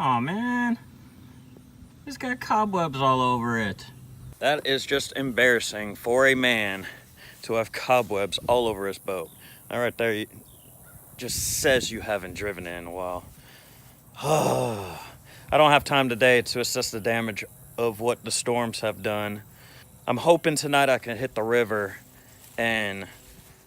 Aw, man. It's got cobwebs all over it. That is just embarrassing for a man to have cobwebs all over his boat. That right there just says you haven't driven it in a while. I don't have time today to assess the damage of what the storms have done. I'm hoping tonight I can hit the river and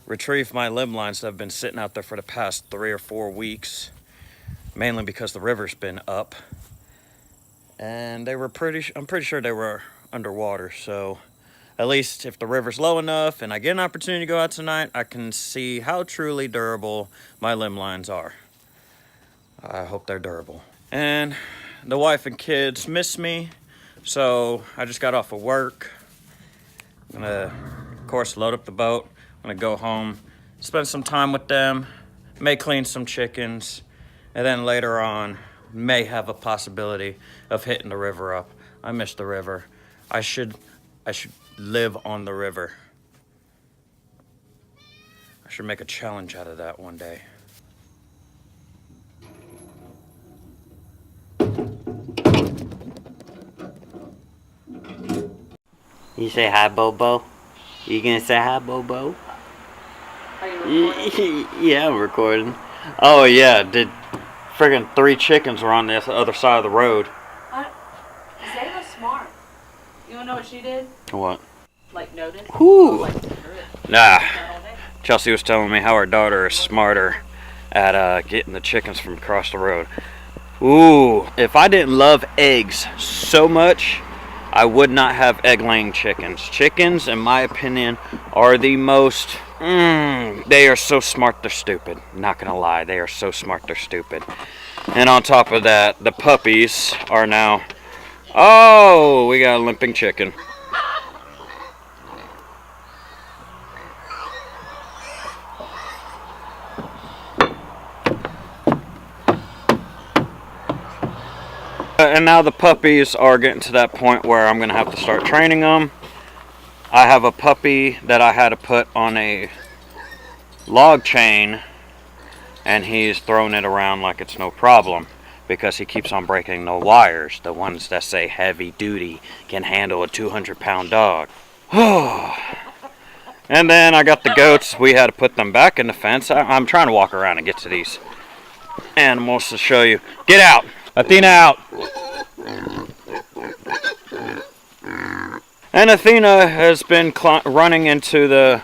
retrieve my limb lines that have been sitting out there for the past 3 or 4 weeks, mainly because the river's been up. And I'm pretty sure they were underwater, so at least if the river's low enough and I get an opportunity to go out tonight, I can see how truly durable my limb lines are. I hope they're durable. And the wife and kids miss me, so I just got off of work. I'm gonna, of course, load up the boat. I'm gonna go home, spend some time with them, may clean some chickens, and then later on, may have a possibility of hitting the river up. I miss the river. I should live on the river. I should make a challenge out of that one day. You say hi, Bobo? You gonna say hi, Bobo? Are you recording? Yeah, I'm recording. Oh yeah, friggin' 3 chickens were on the other side of the road. Zayla's smart. You wanna know what she did? What? Like, notice? Whoo! Like, screw it. Nah, All day. Chelsea was telling me how her daughter is smarter at getting the chickens from across the road. Ooh, if I didn't love eggs so much, I would not have egg-laying chickens. Chickens, in my opinion, are the most... they are so smart, they're stupid. Not gonna lie, they are so smart, they're stupid. And on top of that, the puppies are now... Oh, we got a limping chicken. And now the puppies are getting to that point where I'm going to have to start training them. I have a puppy that I had to put on a log chain, and he's throwing it around like it's no problem because he keeps on breaking the wires, the ones that say heavy duty, can handle a 200-pound dog. And then I got the goats. We had to put them back in the fence. I'm trying to walk around and get to these animals to show you. Get out! Athena, out! And Athena has been running into the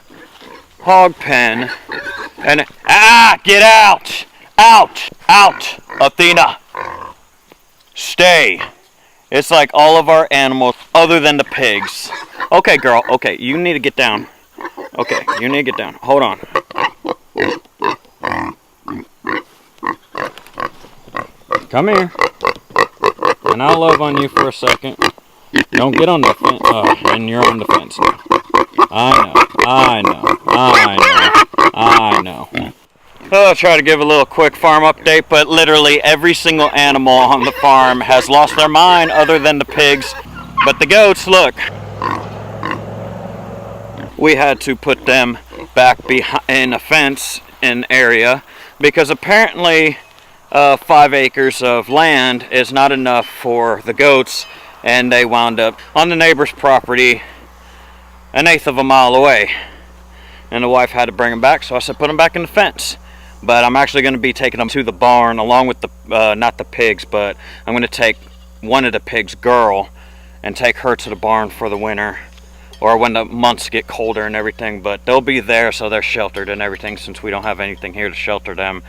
hog pen. And get out! Out! Out! Athena! Stay! It's like all of our animals, other than the pigs. Okay, girl. Okay, you need to get down. Okay, you need to get down. Hold on. Come here. And I'll love on you for a second. Don't get on the fence. Oh, and you're on the fence now. I know. I'll try to give a little quick farm update, but literally every single animal on the farm has lost their mind other than the pigs. But the goats, look. We had to put them back behind a fence in area because apparently 5 acres of land is not enough for the goats, and they wound up on the neighbor's property 1/8 of a mile away. And the wife had to bring them back, so I said put them back in the fence. But I'm actually going to be taking them to the barn along with the not the pigs, but I'm going to take one of the pigs' girl and take her to the barn for the winter, or when the months get colder and everything. But they'll be there, so they're sheltered and everything, since we don't have anything here to shelter them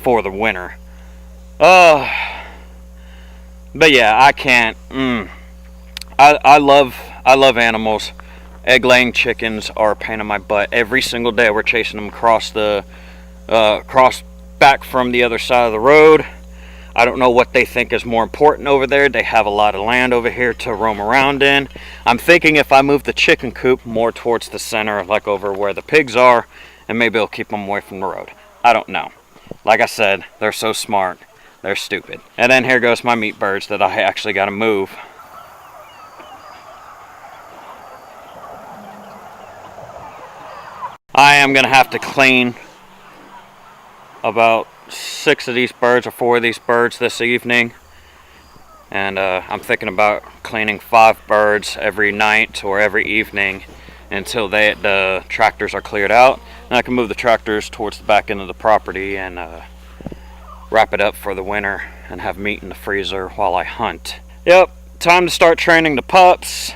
for the winter. But yeah, I can't. I love animals. Egg-laying chickens are a pain in my butt. Every single day we're chasing them across back from the other side of the road. I don't know what they think is more important over there. They have a lot of land over here to roam around in. I'm thinking if I move the chicken coop more towards the center, like over where the pigs are, and maybe it'll keep them away from the road. I don't know. Like I said, they're so smart. They're stupid. And then here goes my meat birds that I actually got to move. I am going to have to clean about 6 of these birds or 4 of these birds this evening. And I'm thinking about cleaning 5 birds every night or every evening until the tractors are cleared out. And I can move the tractors towards the back end of the property and wrap it up for the winter and have meat in the freezer while I hunt. Yep, time to start training the pups.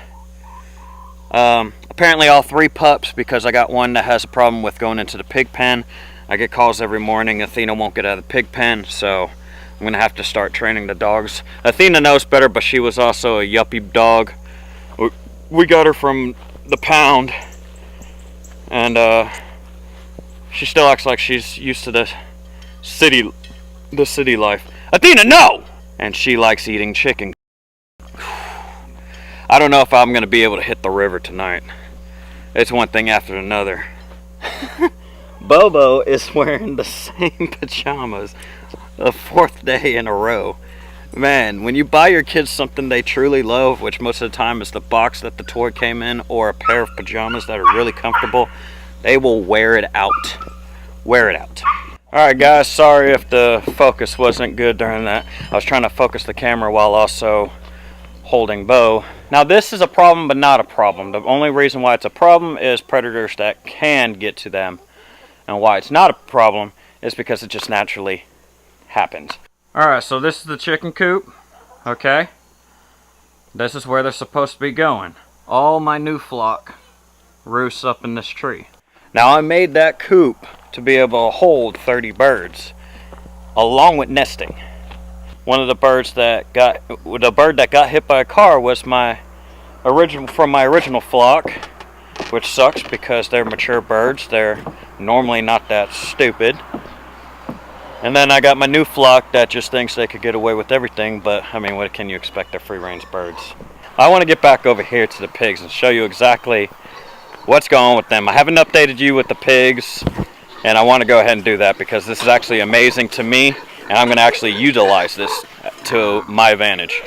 Apparently all 3 pups, because I got one that has a problem with going into the pig pen. I get calls every morning. Athena won't get out of the pig pen, so I'm gonna have to start training the dogs. Athena knows better, but she was also a yuppie dog. We got her from the pound, and she still acts like she's used to the city life. Athena, no! And she likes eating chicken. I don't know if I'm gonna be able to hit the river tonight. It's one thing after another. Bobo is wearing the same pajamas the 4th day in a row. Man, when you buy your kids something they truly love, which most of the time is the box that the toy came in or a pair of pajamas that are really comfortable, they will wear it out. Wear it out. Alright guys, sorry if the focus wasn't good during that. I was trying to focus the camera while also holding Bo. Now this is a problem, but not a problem. The only reason why it's a problem is predators that can get to them. And why it's not a problem is because it just naturally happens. Alright, so this is the chicken coop. Okay. This is where they're supposed to be going. All my new flock roosts up in this tree. Now I made that coop to be able to hold 30 birds, along with nesting. One of the birds that got hit by a car was from my original flock, which sucks because they're mature birds. They're normally not that stupid. And then I got my new flock that just thinks they could get away with everything, but I mean, what can you expect? They're free-range birds. I want to get back over here to the pigs and show you exactly what's going on with them. I haven't updated you with the pigs, and I want to go ahead and do that because this is actually amazing to me, and I'm going to actually utilize this to my advantage.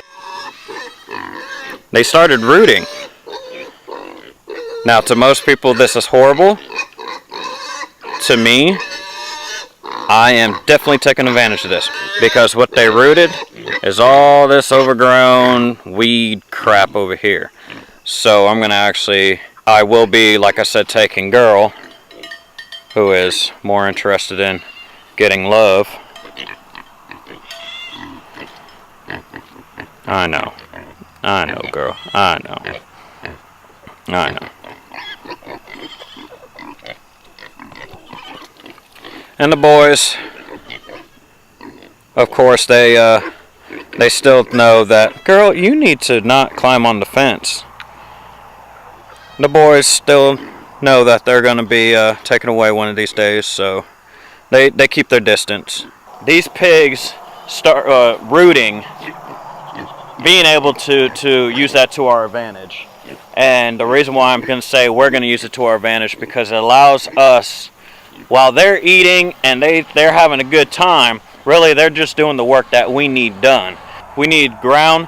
They started rooting. Now, to most people, this is horrible. To me, I am definitely taking advantage of this because what they rooted is all this overgrown weed crap over here. So I'm going to I will be, like I said, taking Girl, who is more interested in getting love. I know, girl, I know. And the boys, of course, they still know that, girl, you need to not climb on the fence. The boys still know that they're going to be taken away one of these days, so they keep their distance. These pigs start rooting, being able to use that to our advantage. And the reason why I'm going to say we're going to use it to our advantage because it allows us, while they're eating and they're having a good time, really they're just doing the work that we need done. We need ground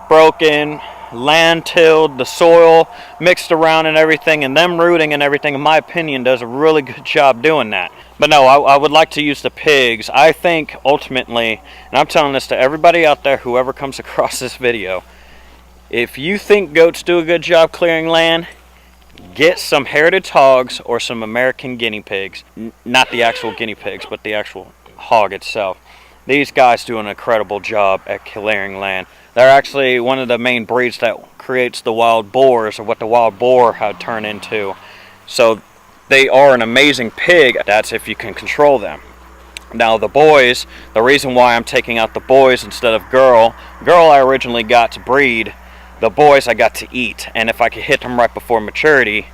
broken, land tilled, the soil mixed around and everything, and them rooting and everything, in my opinion, does a really good job doing that. But no, I would like to use the pigs. I think ultimately, and I'm telling this to everybody out there, whoever comes across this video, if you think goats do a good job clearing land, get some heritage hogs or some American guinea pigs. Not the actual guinea pigs, but the actual hog itself. These guys do an incredible job at clearing land. They're actually one of the main breeds that creates the wild boars, or what the wild boar had turned into. So they are an amazing pig. That's if you can control them. Now the boys, the reason why I'm taking out the boys instead of Girl I originally got to breed. The boys I got to eat, and if I could hit them right before maturity,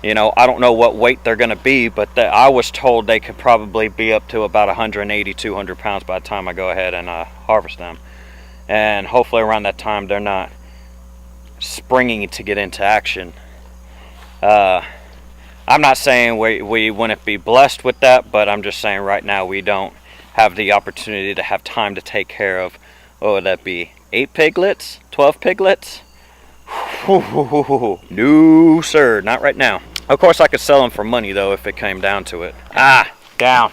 you know, I don't know what weight they're going to be, but I was told they could probably be up to about 180, 200 pounds by the time I go ahead and harvest them. And hopefully around that time they're not springing to get into action. I'm not saying we wouldn't be blessed with that, but I'm just saying right now we don't have the opportunity to have time to take care of, what would that be, 8 piglets? 12 piglets? No, sir, not right now. Of course, I could sell them for money, though, if it came down to it. Ah, down.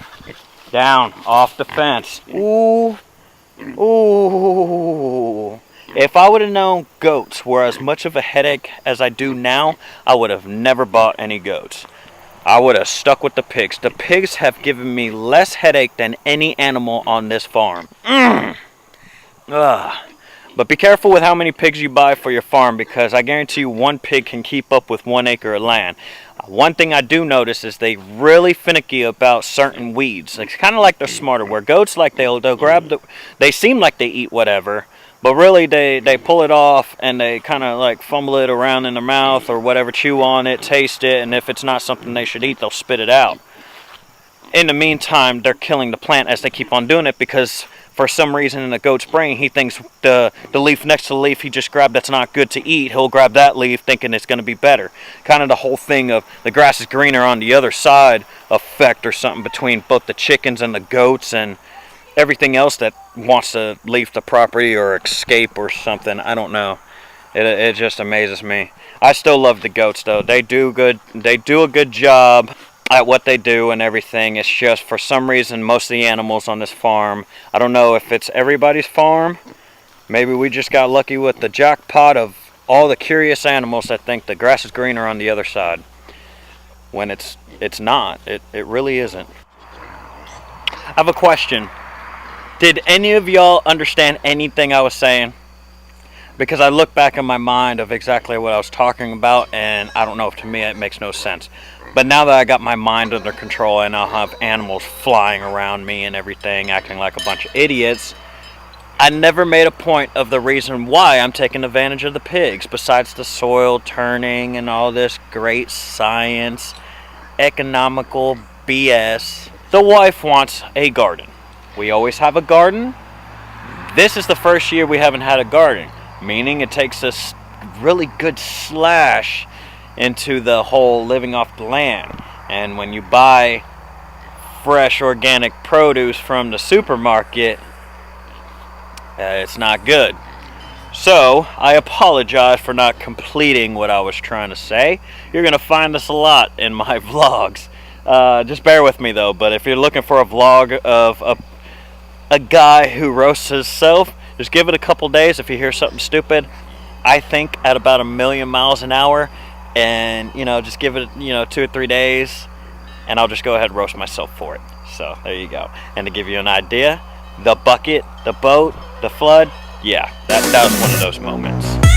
Down, off the fence. Ooh, ooh. If I would have known goats were as much of a headache as I do now, I would have never bought any goats. I would have stuck with the pigs. The pigs have given me less headache than any animal on this farm. Ugh. But be careful with how many pigs you buy for your farm, because I guarantee you one pig can keep up with 1 acre of land. One thing I do notice is they really finicky about certain weeds. It's kind of like they're smarter. Where goats, like they'll grab they seem like they eat whatever, but really they pull it off and they kind of like fumble it around in their mouth or whatever, chew on it, taste it, and if it's not something they should eat, they'll spit it out. In the meantime, they're killing the plant as they keep on doing it, because for some reason in the goat's brain, he thinks the leaf next to the leaf he just grabbed that's not good to eat, he'll grab that leaf thinking it's going to be better. Kind of the whole thing of the grass is greener on the other side effect or something between both the chickens and the goats and everything else that wants to leave the property or escape or something. I don't know. It just amazes me. I still love the goats though. They do a good job at what they do and everything. It's just for some reason most of the animals on this farm, I don't know if it's everybody's farm, maybe we just got lucky with the jackpot of all the curious animals that think the grass is greener on the other side, when it's not. It really isn't. I have a question. Did any of y'all understand anything I was saying? Because I look back in my mind of exactly what I was talking about, and I don't know, if to me it makes no sense. But now that I got my mind under control and I'll have animals flying around me and everything, acting like a bunch of idiots, I never made a point of the reason why I'm taking advantage of the pigs, besides the soil turning and all this great science, economical BS. The wife wants a garden. We always have a garden. This is the first year we haven't had a garden, meaning it takes us really good slash into the whole living off the land. And when you buy fresh organic produce from the supermarket, it's not good. So I apologize for not completing what I was trying to say. You're gonna find this a lot in my vlogs. Just bear with me though. But if you're looking for a vlog of a guy who roasts himself, just give it a couple days. If you hear something stupid, I think at about 1,000,000 miles an hour, and just give it 2 or 3 days, and I'll just go ahead and roast myself for it. So there you go. And to give you an idea, the bucket, the boat, the flood, yeah, that was one of those moments.